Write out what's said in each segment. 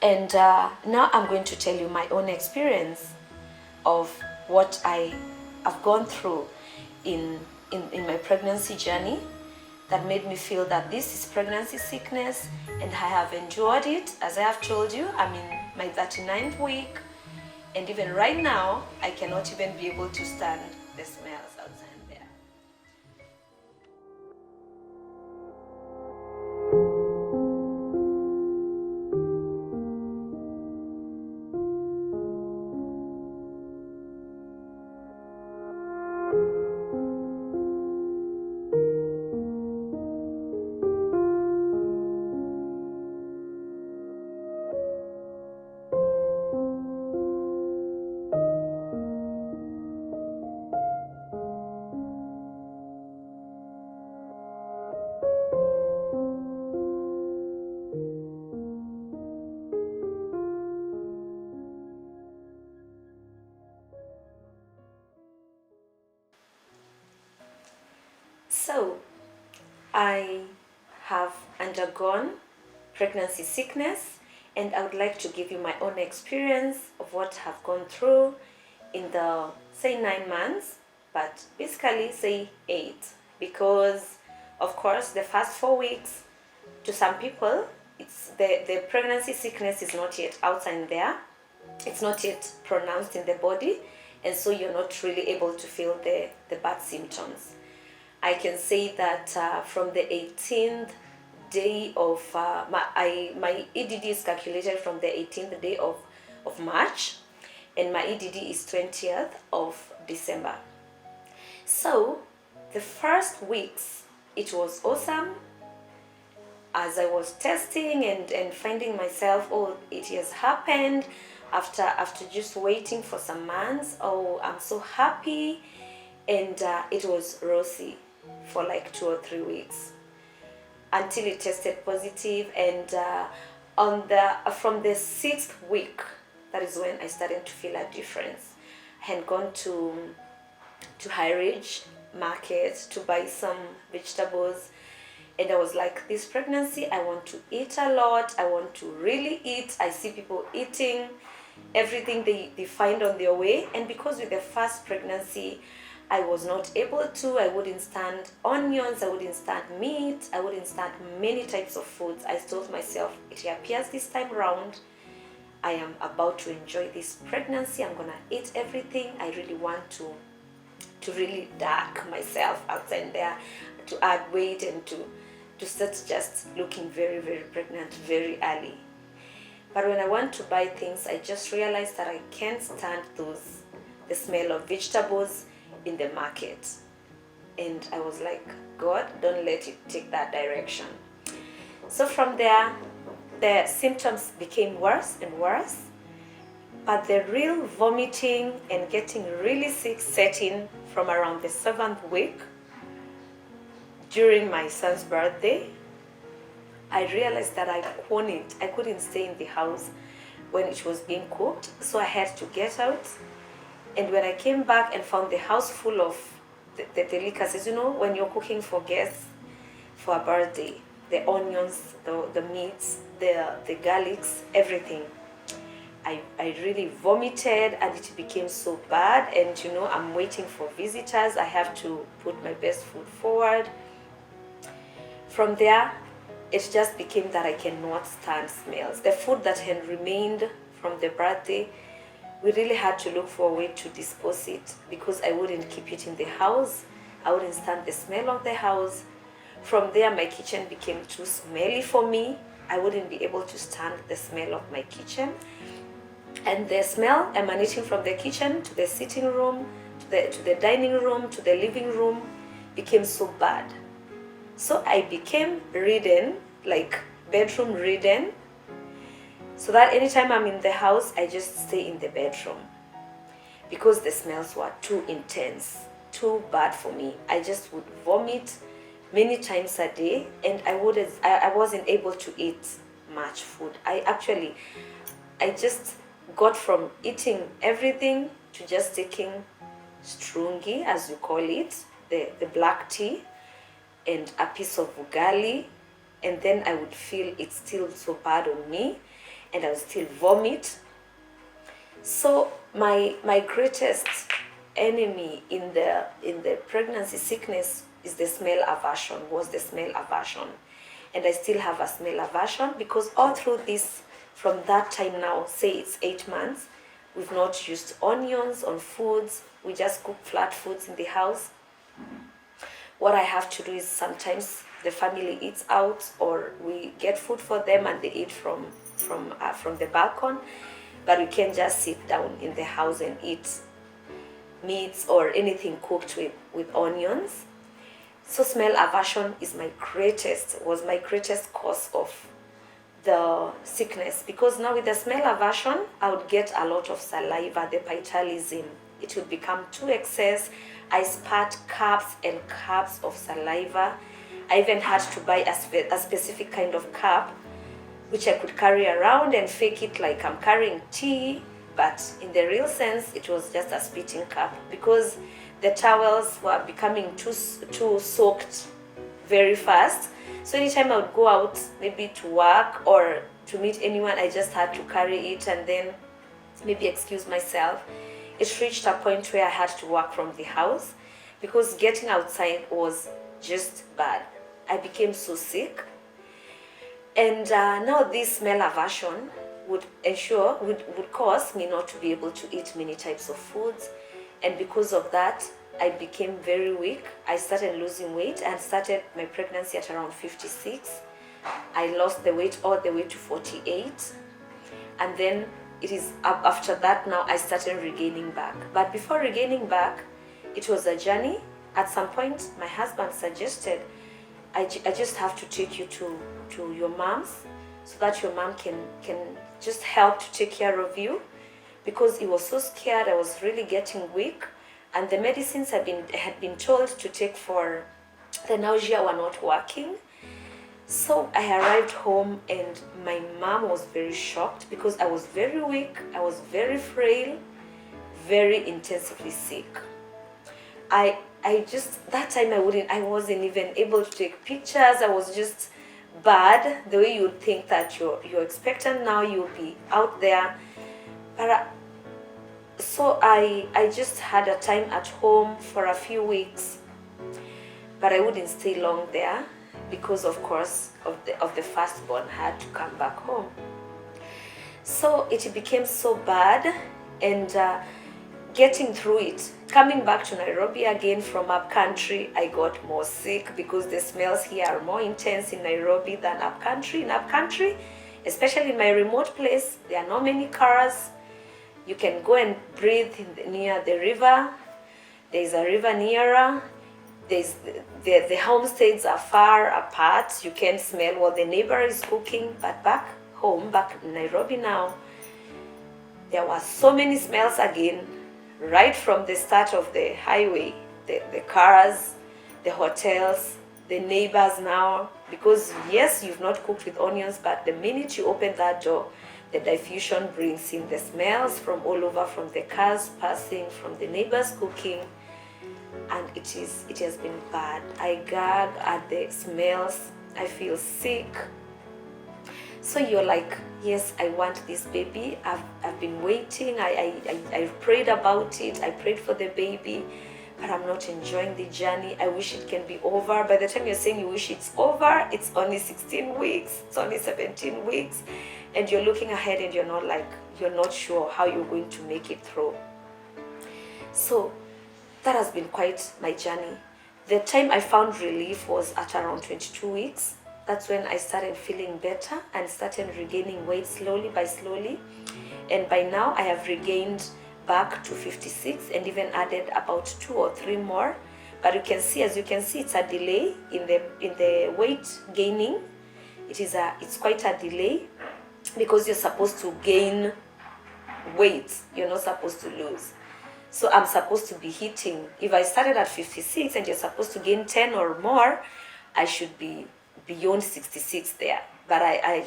And now I'm going to tell you my own experience of what I have gone through in my pregnancy journey that made me feel that this is pregnancy sickness, and I have endured it. As I have told you, I'm in my 39th week, and even right now, I cannot even be able to stand the smells outside there. So, I have undergone pregnancy sickness, and I would like to give you my own experience of what I've gone through in the, say, 9 months, but basically say 8, because of course the first 4 weeks, to some people, it's the pregnancy sickness is not yet outside there, it's not yet pronounced in the body, and so you're not really able to feel the bad symptoms. I can say that from the 18th day of my EDD is calculated from the 18th day of March, and my EDD is 20th of December. So the first weeks, it was awesome as I was testing and finding myself, oh, it has happened after just waiting for some months. Oh, I'm so happy. And it was rosy for like 2 or 3 weeks until it tested positive. And from the 6th week, that is when I started to feel a difference. I had gone to High Ridge Market to buy some vegetables, and I was like, this pregnancy, I want to eat a lot, I want to really eat. I see people eating everything they find on their way, and because with the first pregnancy I was not able to, I wouldn't stand onions, I wouldn't stand meat, I wouldn't stand many types of foods. I told myself, it appears this time around I am about to enjoy this pregnancy, I'm gonna eat everything. I really want to really dark myself outside there, to add weight, and to start just looking very, very pregnant very early. But when I want to buy things, I just realized that I can't stand the smell of vegetables in the market. And I was like, God, don't let it take that direction. So from there, the symptoms became worse and worse, but the real vomiting and getting really sick set in from around the 7th week. During my son's birthday, I realized that I couldn't stay in the house when it was being cooked, so I had to get out. And when I came back and found the house full of the delicacies, when you're cooking for guests for a birthday, the onions, the meats, the garlics, everything, I really vomited, and it became so bad. And I'm waiting for visitors, I have to put my best foot forward. From there, it just became that I cannot stand smells. The food that had remained from the birthday, we really had to look for a way to dispose it, because I wouldn't keep it in the house. I wouldn't stand the smell of the house. From there, my kitchen became too smelly for me. I wouldn't be able to stand the smell of my kitchen. And the smell emanating from the kitchen to the sitting room, to the dining room, to the living room became so bad. So I became ridden, like bedroom ridden, so that anytime I'm in the house, I just stay in the bedroom, because the smells were too intense, too bad for me. I just would vomit many times a day, and I wasn't able to eat much food. I just got from eating everything to just taking strungi, as you call it, the black tea, and a piece of ugali, and then I would feel it's still so bad on me. and I would still vomit. So my greatest enemy in the pregnancy sickness is the smell aversion, was the smell aversion. And I still have a smell aversion because all through this, from that time now, say it's 8 months, we've not used onions on foods. We just cook flat foods in the house. What I have to do is sometimes the family eats out, or we get food for them and they eat from the balcony, but we can't just sit down in the house and eat meats or anything cooked with onions. So smell aversion was my greatest cause of the sickness, because now with the smell aversion, I would get a lot of saliva, the pituitalism. It would become too excess. I spat cups and cups of saliva. I even had to buy a specific kind of cup which I could carry around and fake it like I'm carrying tea, but in the real sense, it was just a spitting cup, because the towels were becoming too soaked very fast. So anytime I would go out, maybe to work or to meet anyone, I just had to carry it and then maybe excuse myself. It reached a point where I had to work from the house because getting outside was just bad. I became so sick. And now this smell aversion would cause me not to be able to eat many types of foods. And because of that, I became very weak. I started losing weight and started my pregnancy at around 56. I lost the weight all the way to 48. And then it is after that now I started regaining back. But before regaining back, it was a journey. At some point, my husband suggested, I just have to take you to your mom's so that your mom can just help to take care of you, because he was so scared I was really getting weak, and the medicines I had been told to take for the nausea were not working. So I arrived home and my mom was very shocked because I was very weak, I was very frail, very intensively sick. I just, that time I wasn't even able to take pictures. I was just bad, the way you would think that you're expectant now, you'll be out there. But so I just had a time at home for a few weeks, but I wouldn't stay long there because of course of the firstborn had to come back home. So it became so bad, and getting through it, coming back to Nairobi again from up country, I got more sick because the smells here are more intense in Nairobi than up country. In up country, especially in my remote place, there are not many cars. You can go and breathe near the river. There is a river nearer. The homesteads are far apart. You can't smell what the neighbor is cooking. But back home, back in Nairobi now, there were so many smells again. Right from the start of the highway, the cars, the hotels, the neighbors now, because yes, you've not cooked with onions, but the minute you open that door, the diffusion brings in the smells from all over, from the cars passing, from the neighbors cooking, and it has been bad. I gag at the smells, I feel sick. So you're like, yes, I want this baby. I've been waiting. I've prayed about it. I prayed for the baby, but I'm not enjoying the journey. I wish it can be over. By the time you're saying you wish it's over, it's only 16 weeks. It's only 17 weeks. And you're looking ahead and you're not sure how you're going to make it through. So that has been quite my journey. The time I found relief was at around 22 weeks. That's when I started feeling better and started regaining weight slowly by slowly. And by now I have regained back to 56 and even added about 2 or 3 more. But as you can see, it's a delay in the weight gaining. It's quite a delay because you're supposed to gain weight. You're not supposed to lose. So I'm supposed to be hitting, if I started at 56 and you're supposed to gain 10 or more, I should be beyond 66 there. But I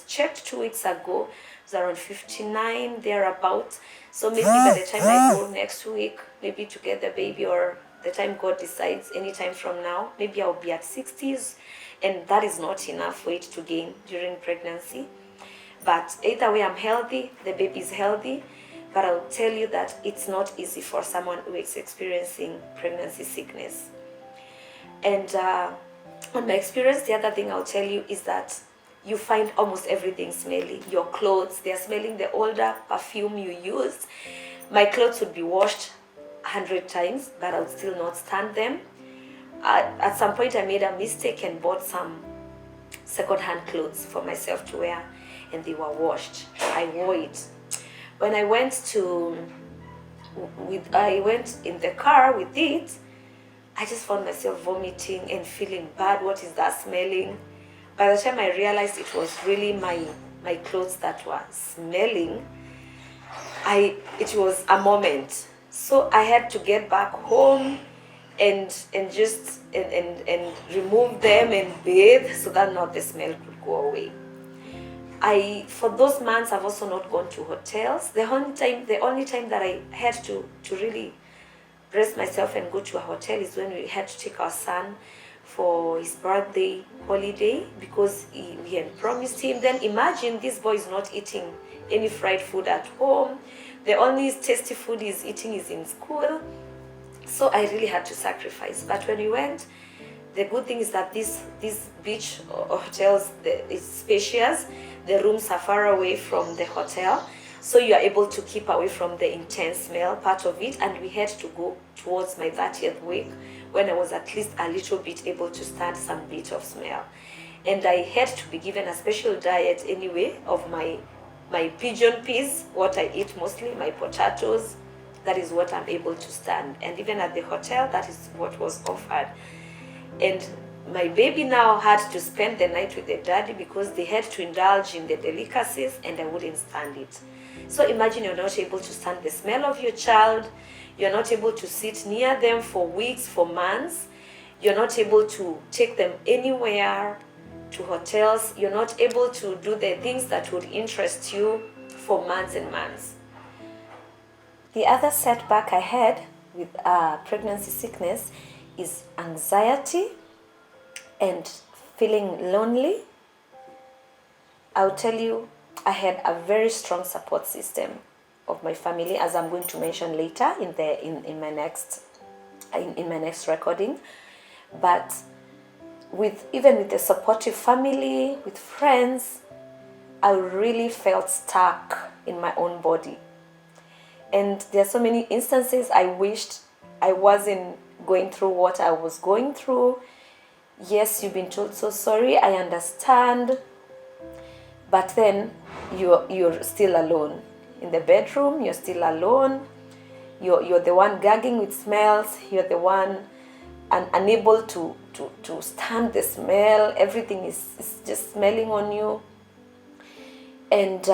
checked 2 weeks ago, it was around 59 thereabout. So maybe by the time I go next week, maybe to get the baby, or the time God decides, anytime from now, maybe I'll be at 60s, and that is not enough weight to gain during pregnancy. But either way, I'm healthy, the baby is healthy. But I'll tell you that it's not easy for someone who is experiencing pregnancy sickness. And on my experience, the other thing I'll tell you is that you find almost everything smelly. Your clothes, they're smelling the older perfume you used. My clothes would be washed 100 times, but I would still not stand them. At some point, I made a mistake and bought some second-hand clothes for myself to wear, and they were washed. I wore it. When I went in the car with it, I just found myself vomiting and feeling bad. What is that smelling? By the time I realized it was really my clothes that were smelling, it was a moment. So I had to get back home and just remove them and bathe so that not the smell could go away. For those months, I've also not gone to hotels. The only time that I had to really rest myself and go to a hotel is when we had to take our son for his birthday holiday, because we had promised him. Then imagine this boy is not eating any fried food at home. The only tasty food he's eating is in school. So I really had to sacrifice. But when we went, the good thing is that these beach hotels, it's spacious. The rooms are far away from the hotel, so you are able to keep away from the intense smell part of it. And we had to go towards my 30th week when I was at least a little bit able to stand some bit of smell. And I had to be given a special diet anyway of my pigeon peas, what I eat mostly, my potatoes. That is what I'm able to stand. And even at the hotel, that is what was offered. And my baby now had to spend the night with the daddy because they had to indulge in the delicacies, and I wouldn't stand it. So imagine you're not able to stand the smell of your child. You're not able to sit near them for weeks, for months. You're not able to take them anywhere, to hotels. You're not able to do the things that would interest you for months and months. The other setback I had with pregnancy sickness is anxiety and feeling lonely. I'll tell you, I had a very strong support system of my family, as I'm going to mention later in my next recording. But even with a supportive family, with friends, I really felt stuck in my own body. And there are so many instances I wished I wasn't going through what I was going through. Yes, you've been told so sorry, I understand. But then you're still alone. In the bedroom, you're still alone. You're the one gagging with smells. You're the one unable to stand the smell. Everything is just smelling on you. And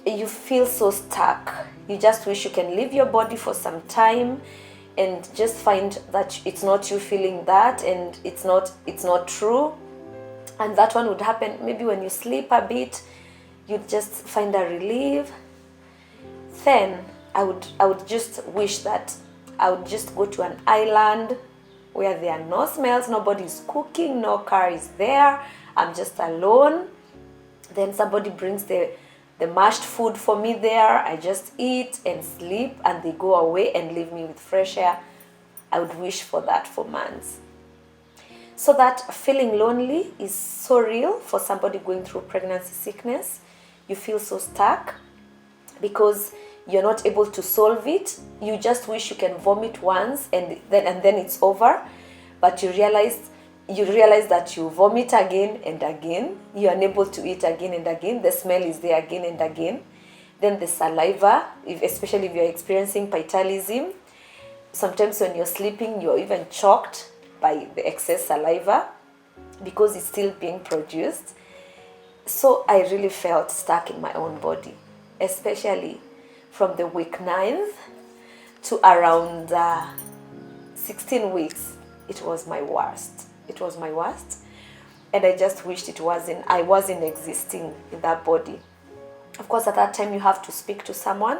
you feel so stuck. You just wish you can leave your body for some time and just find that it's not you feeling that, and it's not true. And that one would happen maybe when you sleep a bit. You'd just find a relief. Then I would just wish that I would just go to an island where there are no smells, nobody's cooking, no car is there, I'm just alone. Then somebody brings the mashed food for me there. I just eat and sleep, and they go away and leave me with fresh air. I would wish for that for months. So that feeling lonely is so real for somebody going through pregnancy sickness. You feel so stuck because you're not able to solve it. You just wish you can vomit once and then it's over. But you realize that you vomit again and again. You're unable to eat again and again. The smell is there again and again. Then the saliva, especially if you're experiencing pituitarism. Sometimes when you're sleeping, you're even choked by the excess saliva because it's still being produced. So I really felt stuck in my own body, especially from the week 9th to around 16 weeks. It was my worst. It was my worst. And I just wished I wasn't existing in that body. Of course, at that time, you have to speak to someone.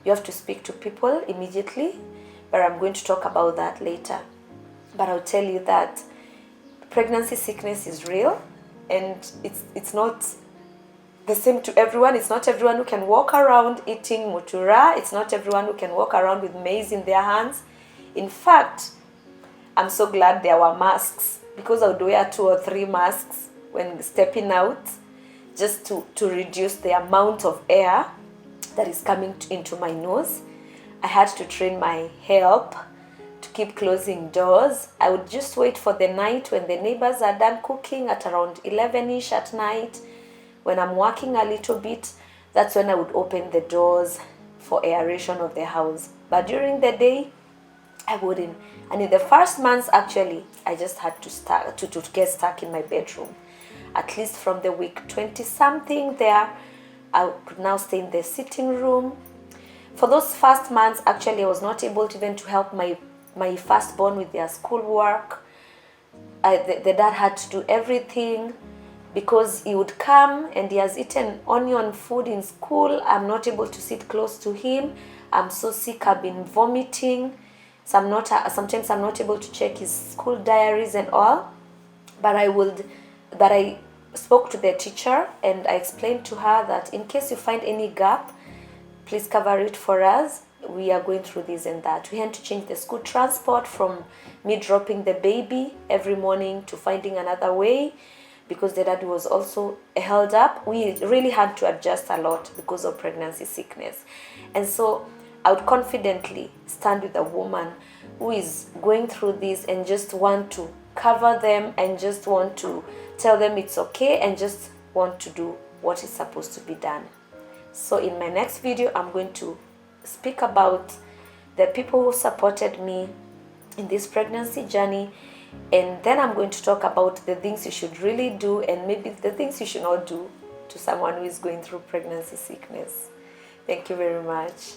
You have to speak to people immediately. But I'm going to talk about that later. But I'll tell you that pregnancy sickness is real, and it's not the same to everyone. It's not everyone who can walk around eating mutura. It's not everyone who can walk around with maize in their hands. In fact, I'm so glad there were masks, because I would wear 2 or 3 masks when stepping out, just to reduce the amount of air that is coming into my nose. I had to train my help to keep closing doors. I would just wait for the night when the neighbors are done cooking at around 11ish at night. When I'm working a little bit, that's when I would open the doors for aeration of the house. But during the day, I wouldn't. And in the first months, actually, I just had to get stuck in my bedroom. At least from the week 20 something there, I could now stay in the sitting room. For those first months, actually, I was not able to even to help my firstborn with their schoolwork. The dad had to do everything, because he would come and he has eaten onion food in school. I'm not able to sit close to him. I'm so sick, I've been vomiting. So sometimes I'm not able to check his school diaries and all. But I spoke to the teacher and I explained to her that in case you find any gap, please cover it for us. We are going through this and that. We had to change the school transport from me dropping the baby every morning to finding another way, because the dad was also held up. We really had to adjust a lot because of pregnancy sickness. And so I would confidently stand with a woman who is going through this and just want to cover them and just want to tell them it's okay and just want to do what is supposed to be done. So in my next video, I'm going to speak about the people who supported me in this pregnancy journey, and then I'm going to talk about the things you should really do and maybe the things you should not do to someone who is going through pregnancy sickness. Thank you very much.